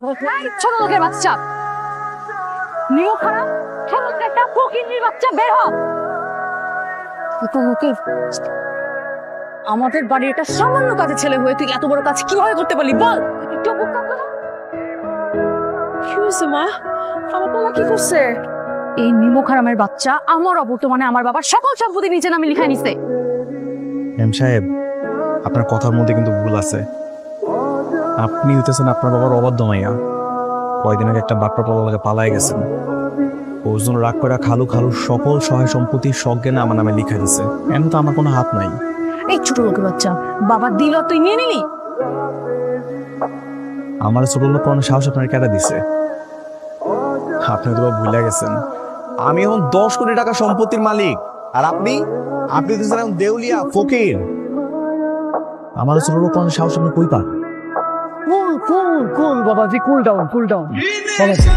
ছোট লোকের বাচ্চা, নিও খারাপ, ছোট একটা ফকিন্নির বাচ্চা, বের হ। ছোট লোকের আমাদের বাড়ির একটা সামান্য কাজের ছেলে হয়ে তুই এত বড় কাজ কিভাবে করতে পারলি বল? একটু বুঝতাম না। কি হয়েছে মা? আমার বাবা কি করছে? এই নিমো খারামের বাচ্চা আমার অবর্তমানে আমার বাবার সকল সম্পত্তি নিচে নামে লিখায় নিছে। এম সাহেব, আপনার কথার মধ্যে কিন্তু ভুল আছে। আপনি হইতেছেন আপনার বাবার অবাধ্য মাইয়া। কয়দিন আগে একটা বাটপার পলাকে পালায় গেছেন। ওর জন্য রাগ করে খালু খালুর সকল সহায় সম্পত্তি সজ্ঞানে আমার নামে লিখা দিছে। এমন তো আমার কোনো হাত নাই। এই ছোট লোকের বাচ্চা, বাবা দিল তুই নিয়ে নিলি? আমার ছোট লোক কোনো সাহস আপনার কেটে দিছে। আপনি তো ভুলে গেছেন আমি এখন 10 কোটি টাকা সম্পত্তির মালিক, আর আপনি আপনি তো এখন দেউলিয়া ফকির। আমার ছোট লোক কোনো সাহস আপনি কই পান? কুল বাবাজি, কুল ডাউন বাবাজি।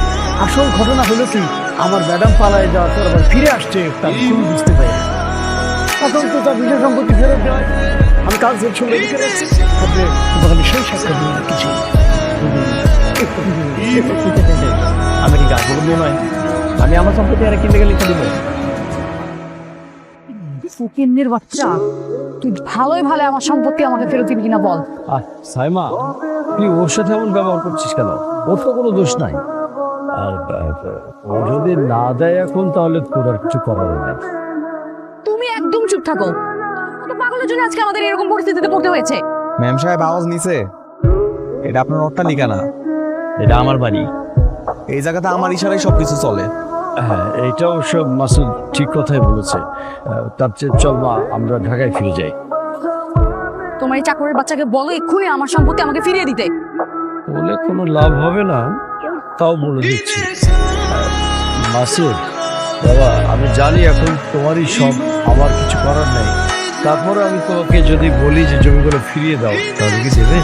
আসল ঘটনা হলো কি, আমার ম্যাডাম পালায় যাওয়ার পর আবার ফিরে আসছে, তার কুল বুঝতে পারি। এখন তো তার বিশেষ সম্পত্তি ফেরত দেওয়ায় আমি কাল যে ছবি লিখে রাখছি, তারপরে তোমাকে সেই সাক্ষাৎ দিন কিছু। আমি কি গাছ বলবো নয়? আমি আমার সম্পত্তি আর কিনতে গেলে লিখে দেবো। ফকিন্নির বাচ্চা, তুই ভালোই ভালো আমার সম্পত্তি আমাকে ফেরত দিবি কিনা বল। সাইমা, তুই ওর সাথে এমন ব্যবহার করছিস কেন? ওর তো কোনো দোষ নাই। আর ও যদি না দেয় এখন, তাহলে তোর আর কিছু করার নেই। তুমি একদম চুপ থাকো। তোমার পাগলের জন্য আজকে আমাদের এরকম পরিস্থিতিতে পড়তে হয়েছে। ম্যাম সাহেব আওয়াজ নিছে, এটা আপনার অট্টালিকা না, এটা আমার বাড়ি। এই জায়গাতে আমার ইশারায় সবকিছু চলে। হ্যাঁ, এইটা অবশ্য মাসুদ ঠিক কথাই বলেছে। তার চেয়ে চল মা, আমরা ঢাকায় ফিরে যাই। তোমার এই চাকরের বাচ্চাকে বলো এক্ষুনি আমার সম্পত্তি আমাকে ফিরিয়ে দিতে। বলে কোনো লাভ হবে না, তাও বলে দিচ্ছি। মাসুদ বাবা, আমি জানি এখন তোমারই সব, আমার কিছু করার নেই। তারপরে আমি তোমাকে যদি বলি যে জমিগুলো ফিরিয়ে দাও, তাহলে কি দেবে?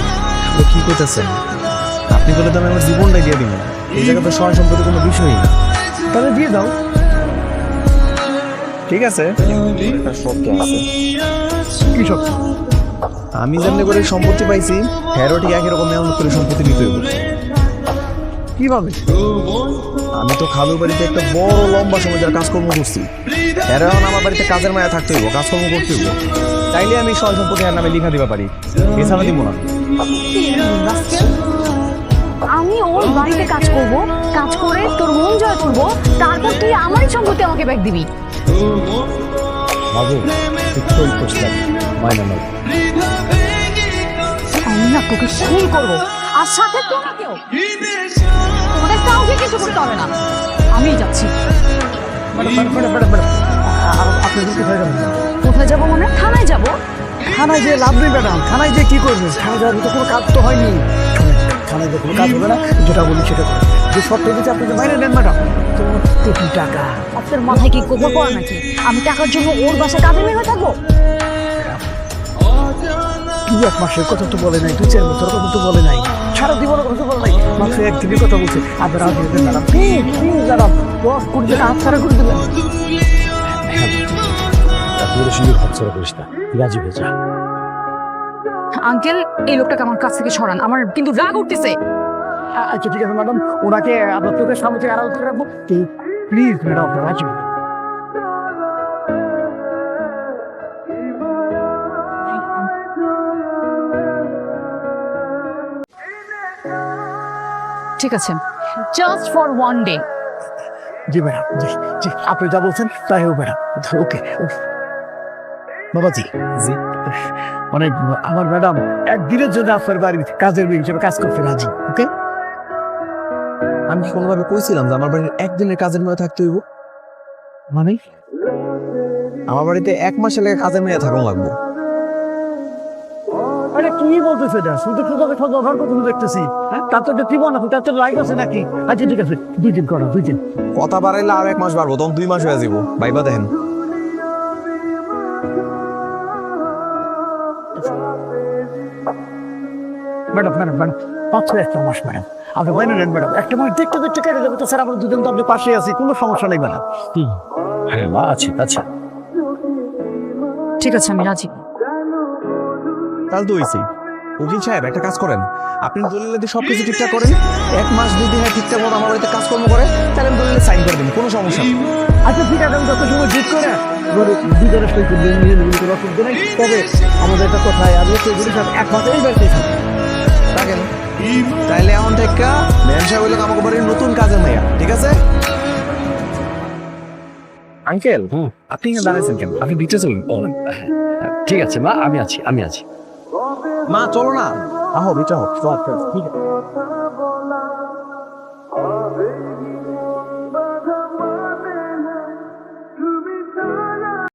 আপনি কি করতেছেন? আপনি বলে তো আমি আমার জীবনটাই দিয়ে দিব। এই জায়গাতে সহায় সম্পত্তি কোনো বিষয়ই না। তাহলে দিয়ে দাও। ঠিক আছে, একটা শর্ত আছে। কি সব? আমি যেমনি করে সম্পত্তি পাইছি, হ্যারো ঠিক একই রকম মেহনত করে সম্পত্তি নিতে হবে। কিভাবে? আমি তো খালুর বাড়িতে একটা বড় লম্বা সময় যার কাজকর্ম করছি। হ্যারো এখন আমার বাড়িতে কাজের মায়া থাকতে হইব, কাজকর্ম করতে হইব। তাইলে আমি সহায় সম্পত্তি এর নামে লিখা দিবা পারি, এছাড়া দিব না। আমি ওর বাড়িতে কাজ করব, কাজ করে তোর মন জয় করবো, তারপর তুই আমারই সম্পত্তি আমাকে ব্যাগ দিবি। বাবু, তুই করছিলাম মাইনা নাই। আমি না তোকে খুন করবো, আর সাথে তোমাকেও। তোমাদের কাউকে কিছু করতে হবে না, আমিই যাচ্ছি। আপনি কোথায় যাবেন? কোথায় যাবো মানে? থানায় যাবো। থানায় যে লাভ নেই ম্যাডাম, থানায় যে কি করবে? থানায় যাওয়ার তো কোনো কাজ তো হয়নি। থানায় যে কোনো কাজ হবে না, যেটা বলি সেটা করে। যে শর্ত দিচ্ছে আপনি যে মাইনে নেন ম্যাডাম, 4 কোটি টাকা। আপনার মাথায় কি গোবর পড়া নাকি? আমি টাকার জন্য ওর বাসায় কাজে মেয়ে হয়ে থাকবো? 2-1 মাসের কথা তো বলে নাই, 2-4 বছরের কথা তো বলে নাই, সারা জীবনের কথা তো বলে নাই, মাত্র একদিনের কথা বলছে। আপনারা আগে দেন ম্যাডাম, প্লিজ ম্যাডাম, 10 কোটি টাকা হাত ছাড়া করে দেবেন। তোর সঙ্গে হাত ছাড়া করিস না, রাজি হয়ে যা। আঙ্কেল, এই লোকটাকে আমার কাছ থেকে সরান, আমার কিন্তু রাগ উঠতেছে। আচ্ছা ঠিক আছে ম্যাডাম, ওনাকে আপনার চোখের সামনে থেকে আড়াল করে রাখবো। প্লিজ ম্যাডাম, আপনার রাজি হয়ে যান। ঠিক আছে, জাস্ট ফর ওয়ান ডে। জি ম্যাডাম, জি জি, আপনি যা বলছেন তাই হোক ম্যাডাম। ওকে বাবাজি, জি, মানে আমার ম্যাডাম একদিনের জন্য আপনার বাড়ির কাজের মেয়ে হিসেবে কাজ করতে রাজি। ওকে, আমি কি কোনোভাবে কইছিলাম যে আমার বাড়ির একদিনের কাজের মেয়ে থাকতে হইব? মানে আমার বাড়িতে 1 মাসের লেগে কাজের মেয়ে থাকুন লাগবো। আরে কি বলতেছে এটা? শুধু শুধু ব্যবহার করতে দেখতেছি। হ্যাঁ, তার তো একটা জীবন আছে, তার তো লাইফ আছে নাকি? আচ্ছা ঠিক আছে, 2 দিন করো, 2 দিন। কথা বাড়াইলে আর 1 মাস বাড়বো, তখন 2 মাস হয়ে যাব। ভাইবা দেখেন। ম্যাডাম ম্যাডাম ম্যাডাম, 1 মাস ম্যাডাম, আপনি মাইনে নেন ম্যাডাম। একটা মাস দেখতে দেখতে কেটে যাবে তো স্যার, আমরা দুজন তো আপনি পাশে আছি, কোনো সমস্যা নেই ম্যাডাম। হ্যাঁ মা, আচ্ছা আচ্ছা ঠিক আছে, আমি রাজি। তাহলে তো হইছি, উকিল সাহেব একটা কাজ করেন, আপনি দলিলে দিয়ে সবকিছু ঠিকঠাক করেন, 1 মাস 2 দিনে ঠিকঠাক মতো আমার বাড়িতে কাজকর্ম করে, তাহলে আমি দলিলে সাইন করে দিন, কোনো সমস্যা নেই। আচ্ছা ঠিক আছে, আমি যত সময় ঠিক করে দুজনে সই করবো, নিজে নিজে কোনো অসুবিধা নেই। তবে আমাদের একটা কথায় আমি হচ্ছে এগুলি সব 1 মাসেই বের করে থাকি। থাকেন, তাইলে এখন থেকে ম্যাম সাহেব হইলো আমাকে বাড়ির নতুন কাজের মেয়া, ঠিক আছে? আঙ্কেল, আপনি এখানে দাঁড়াইছেন কেন? আপনি ভিতরে চলুন। ঠিক আছে মা, আমি আছি, আমি আছি। মা চলো না, আহো ভিতরে আহো। ঠিক আছে।